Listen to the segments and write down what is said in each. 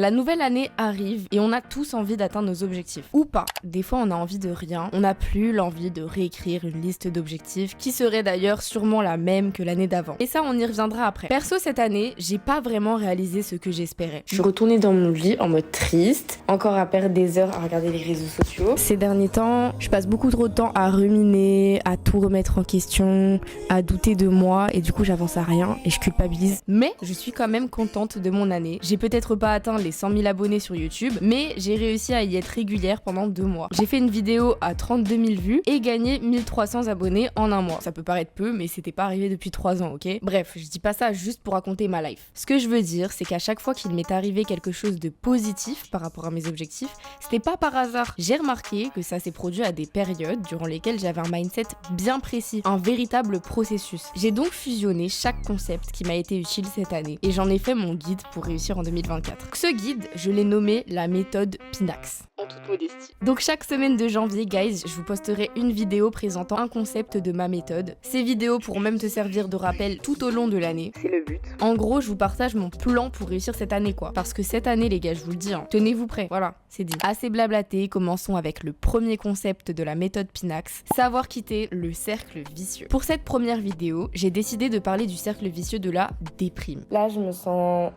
La nouvelle année arrive et on a tous envie d'atteindre nos objectifs. Ou pas. Des fois on a envie de rien, on n'a plus l'envie de réécrire une liste d'objectifs qui serait d'ailleurs sûrement la même que l'année d'avant. Et ça on y reviendra après. Perso cette année, j'ai pas vraiment réalisé ce que j'espérais. Je suis retournée dans mon lit en mode triste, encore à perdre des heures à regarder les réseaux sociaux. Ces derniers temps, je passe beaucoup trop de temps à ruminer, à tout remettre en question, à douter de moi et du coup j'avance à rien et je culpabilise. Mais je suis quand même contente de mon année. J'ai peut-être pas atteint les 100 000 abonnés sur YouTube, mais j'ai réussi à y être régulière pendant 2 mois. J'ai fait une vidéo à 32 000 vues et gagné 1300 abonnés en 1 mois. Ça peut paraître peu, mais c'était pas arrivé depuis 3 ans, ok? Bref, je dis pas ça juste pour raconter ma life. Ce que je veux dire, c'est qu'à chaque fois qu'il m'est arrivé quelque chose de positif par rapport à mes objectifs, c'était pas par hasard. J'ai remarqué que ça s'est produit à des périodes durant lesquelles j'avais un mindset bien précis, un véritable processus. J'ai donc fusionné chaque concept qui m'a été utile cette année et j'en ai fait mon guide pour réussir en 2024. Ce guide, je l'ai nommé la méthode Pinax. En toute modestie. Donc chaque semaine de janvier, guys, je vous posterai une vidéo présentant un concept de ma méthode. Ces vidéos pourront même te servir de rappel tout au long de l'année. C'est le but. En gros, je vous partage mon plan pour réussir cette année, quoi. Parce que cette année, les gars, je vous le dis, hein, tenez-vous prêts. Voilà, c'est dit. Assez blablaté, commençons avec le premier concept de la méthode Pinax, savoir quitter le cercle vicieux. Pour cette première vidéo, j'ai décidé de parler du cercle vicieux de la déprime. Là, je me sens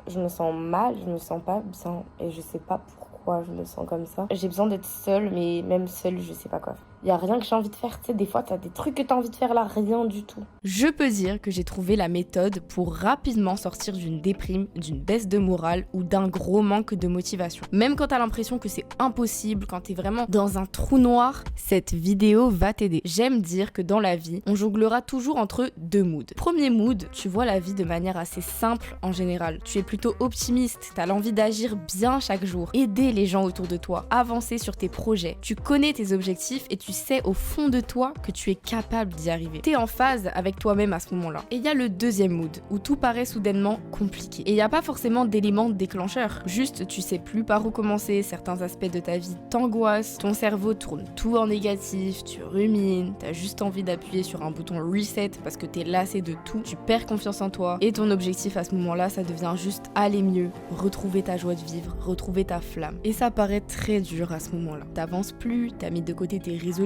mal, je me sens pas bien et je sais pas pourquoi je me sens comme ça. J'ai besoin d'être seule, mais même seule, je sais pas quoi faire. Y a rien que j'ai envie de faire, tu sais, des fois t'as des trucs que t'as envie de faire là, rien du tout. Je peux dire que j'ai trouvé la méthode pour rapidement sortir d'une déprime, d'une baisse de morale ou d'un gros manque de motivation. Même quand t'as l'impression que c'est impossible, quand t'es vraiment dans un trou noir, cette vidéo va t'aider. J'aime dire que dans la vie, on jonglera toujours entre 2 moods. Premier mood, tu vois la vie de manière assez simple en général. Tu es plutôt optimiste, t'as l'envie d'agir bien chaque jour, aider les gens autour de toi, avancer sur tes projets. Tu connais tes objectifs et tu sais au fond de toi que tu es capable d'y arriver. T'es en phase avec toi-même à ce moment-là. Et il y a le deuxième mood, où tout paraît soudainement compliqué. Et il n'y a pas forcément d'éléments déclencheurs. Juste, tu sais plus par où commencer, certains aspects de ta vie t'angoissent, ton cerveau tourne tout en négatif, tu rumines, t'as juste envie d'appuyer sur un bouton reset parce que t'es lassé de tout, tu perds confiance en toi. Et ton objectif à ce moment-là, ça devient juste aller mieux, retrouver ta joie de vivre, retrouver ta flamme. Et ça paraît très dur à ce moment-là. T'avances plus, t'as mis de côté tes résolutions,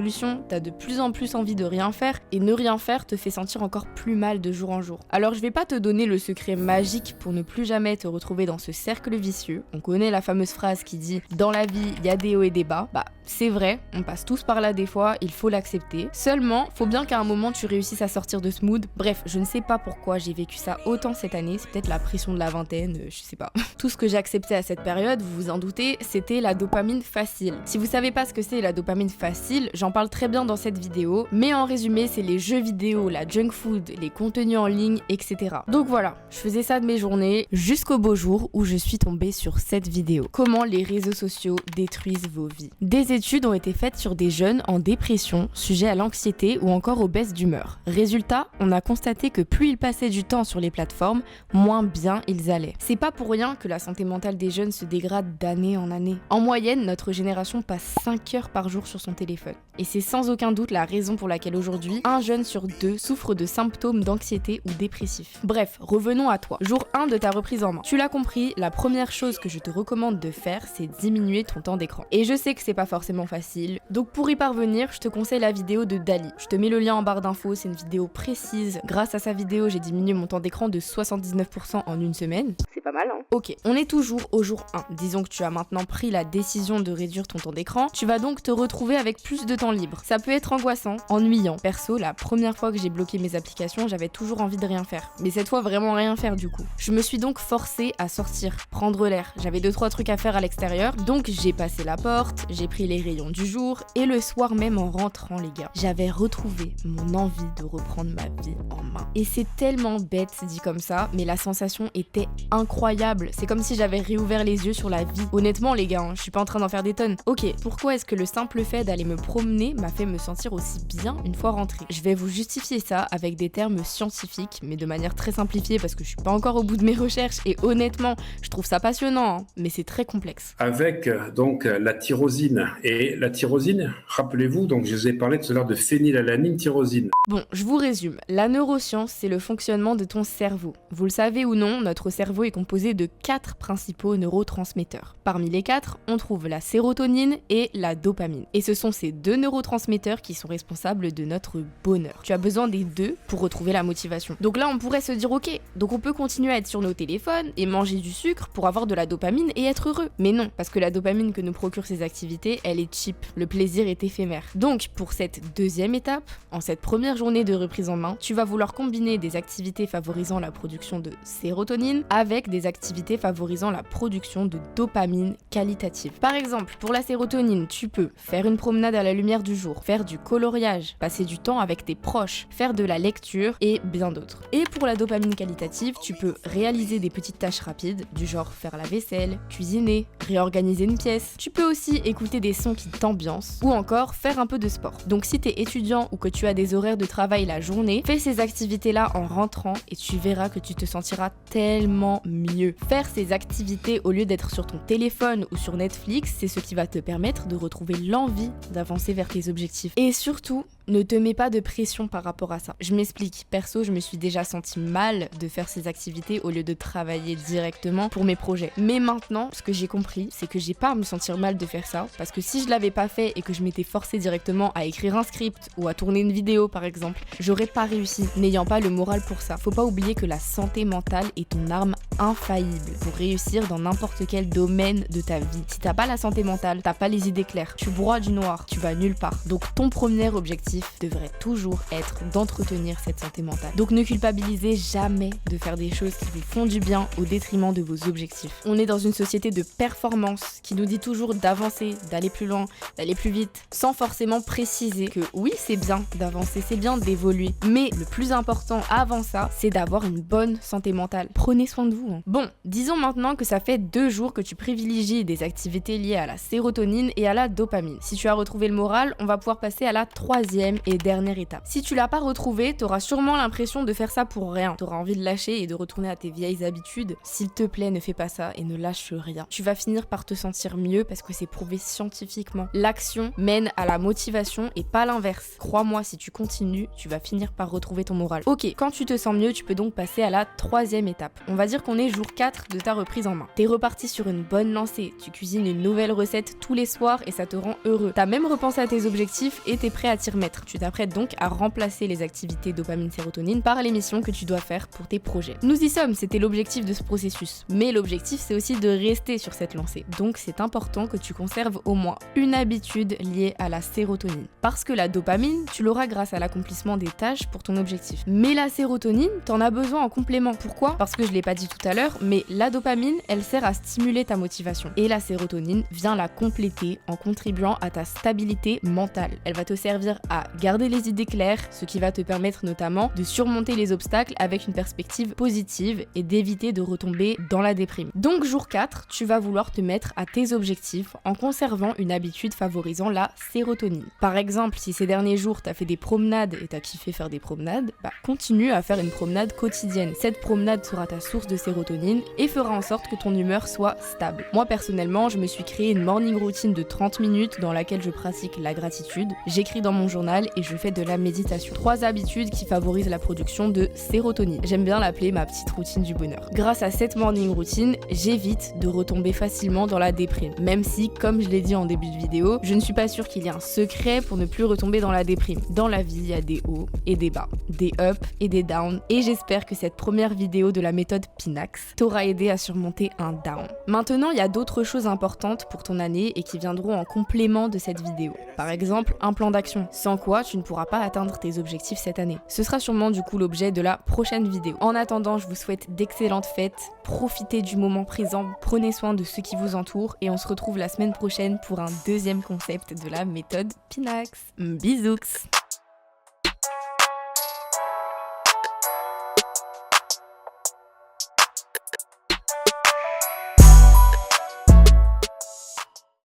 t'as de plus en plus envie de rien faire et ne rien faire te fait sentir encore plus mal de jour en jour. Alors je vais pas te donner le secret magique pour ne plus jamais te retrouver dans ce cercle vicieux. On connaît la fameuse phrase qui dit « Dans la vie, il y a des hauts et des bas ». Bah c'est vrai, on passe tous par là des fois, il faut l'accepter. Seulement, faut bien qu'à un moment tu réussisses à sortir de ce mood. Bref, je ne sais pas pourquoi j'ai vécu ça autant cette année, c'est peut-être la pression de la vingtaine, je sais pas. Tout ce que j'ai accepté à cette période, vous vous en doutez, c'était la dopamine facile. Si vous savez pas ce que c'est la dopamine facile, j'en parle très bien dans cette vidéo, mais en résumé, c'est les jeux vidéo, la junk food, les contenus en ligne, etc. Donc voilà, je faisais ça de mes journées jusqu'au beau jour où je suis tombée sur cette vidéo. Comment les réseaux sociaux détruisent vos vies. Des études ont été faites sur des jeunes en dépression, sujets à l'anxiété ou encore aux baisses d'humeur. Résultat, on a constaté que plus ils passaient du temps sur les plateformes, moins bien ils allaient. C'est pas pour rien que la santé mentale des jeunes se dégrade d'année en année. En moyenne, notre génération passe 5 heures par jour sur son téléphone. Et c'est sans aucun doute la raison pour laquelle aujourd'hui, un jeune sur 2 souffre de symptômes d'anxiété ou dépressif. Bref, revenons à toi. Jour 1 de ta reprise en main. Tu l'as compris, la première chose que je te recommande de faire, c'est diminuer ton temps d'écran. Et je sais que c'est pas forcément facile, donc pour y parvenir, je te conseille la vidéo de Dali. Je te mets le lien en barre d'infos, c'est une vidéo précise. Grâce à sa vidéo, j'ai diminué mon temps d'écran de 79% en une semaine. C'est pas mal, hein? Ok, on est toujours au jour 1. Disons que tu as maintenant pris la décision de réduire ton temps d'écran, tu vas donc te retrouver avec plus de temps libre. Ça peut être angoissant, ennuyant. Perso, la première fois que j'ai bloqué mes applications, j'avais toujours envie de rien faire. Mais cette fois, vraiment rien faire du coup. Je me suis donc forcée à sortir, prendre l'air. J'avais 2-3 trucs à faire à l'extérieur, donc j'ai passé la porte, j'ai pris les rayons du jour, et le soir même en rentrant les gars, j'avais retrouvé mon envie de reprendre ma vie en main. Et c'est tellement bête dit comme ça, mais la sensation était incroyable. C'est comme si j'avais réouvert les yeux sur la vie. Honnêtement les gars, je suis pas en train d'en faire des tonnes. Ok, pourquoi est-ce que le simple fait d'aller me promener m'a fait me sentir aussi bien une fois rentrée? Je vais vous justifier ça avec des termes scientifiques, mais de manière très simplifiée parce que je suis pas encore au bout de mes recherches et honnêtement, je trouve ça passionnant, hein, mais c'est très complexe. Avec donc la tyrosine Et la tyrosine, rappelez-vous, donc je vous ai parlé tout à l'heure de phénylalanine tyrosine. Bon, je vous résume. La neuroscience, c'est le fonctionnement de ton cerveau. Vous le savez ou non, notre cerveau est composé de 4 principaux neurotransmetteurs. Parmi les 4, on trouve la sérotonine et la dopamine. Et ce sont ces 2 neurotransmetteurs qui sont responsables de notre bonheur. Tu as besoin des 2 pour retrouver la motivation. Donc là, on pourrait se dire ok, donc on peut continuer à être sur nos téléphones et manger du sucre pour avoir de la dopamine et être heureux. Mais non, parce que la dopamine que nous procurent ces activités, elle est cheap. Le plaisir est éphémère. Donc pour cette deuxième étape, en cette première journée de reprise en main, tu vas vouloir combiner des activités favorisant la production de sérotonine avec des activités favorisant la production de dopamine qualitative. Par exemple, pour la sérotonine, tu peux faire une promenade à la lumière du jour, faire du coloriage, passer du temps avec tes proches, faire de la lecture et bien d'autres. Et pour la dopamine qualitative, tu peux réaliser des petites tâches rapides, du genre faire la vaisselle, cuisiner, réorganiser une pièce. Tu peux aussi écouter des sons qui t'ambiancent ou encore faire un peu de sport. Donc si t'es étudiant ou que tu as des horaires de travail la journée, fais ces activités-là en rentrant et tu verras que tu te sentiras tellement mieux. Faire ces activités au lieu d'être sur ton téléphone ou sur Netflix, c'est ce qui va te permettre de retrouver l'envie d'avancer vers tes objectifs. Et surtout, ne te mets pas de pression par rapport à ça. Je m'explique. Perso, je me suis déjà sentie mal de faire ces activités au lieu de travailler directement pour mes projets. Mais maintenant, ce que j'ai compris, c'est que j'ai pas à me sentir mal de faire ça, parce que si je l'avais pas fait et que je m'étais forcée directement à écrire un script ou à tourner une vidéo par exemple, j'aurais pas réussi, n'ayant pas le moral pour ça. Faut pas oublier que la santé mentale est ton arme infaillible pour réussir dans n'importe quel domaine de ta vie. Si t'as pas la santé mentale, t'as pas les idées claires, tu broies du noir, tu vas nulle part. Donc ton premier objectif devrait toujours être d'entretenir cette santé mentale. Donc ne culpabilisez jamais de faire des choses qui vous font du bien au détriment de vos objectifs. On est dans une société de performance qui nous dit toujours d'avancer, d'aller plus loin, d'aller plus vite, sans forcément préciser que oui, c'est bien d'avancer, c'est bien d'évoluer, mais le plus important avant ça, c'est d'avoir une bonne santé mentale. Prenez soin de vous. Hein. Bon, disons maintenant que ça fait 2 jours que tu privilégies des activités liées à la sérotonine et à la dopamine. Si tu as retrouvé le moral, on va pouvoir passer à la 3e et dernière étape. Si tu l'as pas retrouvé, t'auras sûrement l'impression de faire ça pour rien. T'auras envie de lâcher et de retourner à tes vieilles habitudes. S'il te plaît, ne fais pas ça et ne lâche rien. Tu vas finir par te sentir mieux parce que c'est prouvé scientifiquement. L'action mène à la motivation et pas l'inverse. Crois-moi, si tu continues, tu vas finir par retrouver ton moral. Ok, quand tu te sens mieux, tu peux donc passer à la 3e étape. On va dire qu'on est jour 4 de ta reprise en main. T'es reparti sur une bonne lancée. Tu cuisines une nouvelle recette tous les soirs et ça te rend heureux. T'as même repensé à tes objectifs et t'es prêt à t'y remettre. Tu t'apprêtes donc à remplacer les activités dopamine-sérotonine par les missions que tu dois faire pour tes projets. Nous y sommes, c'était l'objectif de ce processus. Mais l'objectif, c'est aussi de rester sur cette lancée. Donc c'est important que tu conserves au moins une habitude liée à la sérotonine. Parce que la dopamine, tu l'auras grâce à l'accomplissement des tâches pour ton objectif. Mais la sérotonine, t'en as besoin en complément. Pourquoi ? Parce que je l'ai pas dit tout à l'heure, mais la dopamine, elle sert à stimuler ta motivation. Et la sérotonine vient la compléter en contribuant à ta stabilité mentale. Elle va te servir à garder les idées claires, ce qui va te permettre notamment de surmonter les obstacles avec une perspective positive et d'éviter de retomber dans la déprime. Donc jour 4, tu vas vouloir te mettre à tes objectifs en conservant une habitude favorisant la sérotonine. Par exemple, si ces derniers jours t'as fait des promenades et t'as kiffé faire des promenades, continue à faire une promenade quotidienne. Cette promenade sera ta source de sérotonine et fera en sorte que ton humeur soit stable. Moi personnellement, je me suis créé une morning routine de 30 minutes dans laquelle je pratique la gratitude, j'écris dans mon journal et je fais de la méditation. 3 habitudes qui favorisent la production de sérotonine. J'aime bien l'appeler ma petite routine du bonheur. Grâce à cette morning routine, j'évite de retomber facilement dans la déprime. Même si, comme je l'ai dit en début de vidéo, je ne suis pas sûre qu'il y ait un secret pour ne plus retomber dans la déprime. Dans la vie, il y a des hauts et des bas, des ups et des downs, et j'espère que cette première vidéo de la méthode Pinax t'aura aidé à surmonter un down. Maintenant, il y a d'autres choses importantes pour ton année et qui viendront en complément de cette vidéo. Par exemple, un plan d'action, sans quoi tu ne pourras pas atteindre tes objectifs cette année. Ce sera sûrement du coup l'objet de la prochaine vidéo. En attendant, je vous souhaite d'excellentes fêtes, profitez du moment présent, prenez soin de ceux qui vous entourent et on se retrouve la semaine prochaine pour un deuxième concept de la méthode Pinax. Bisous.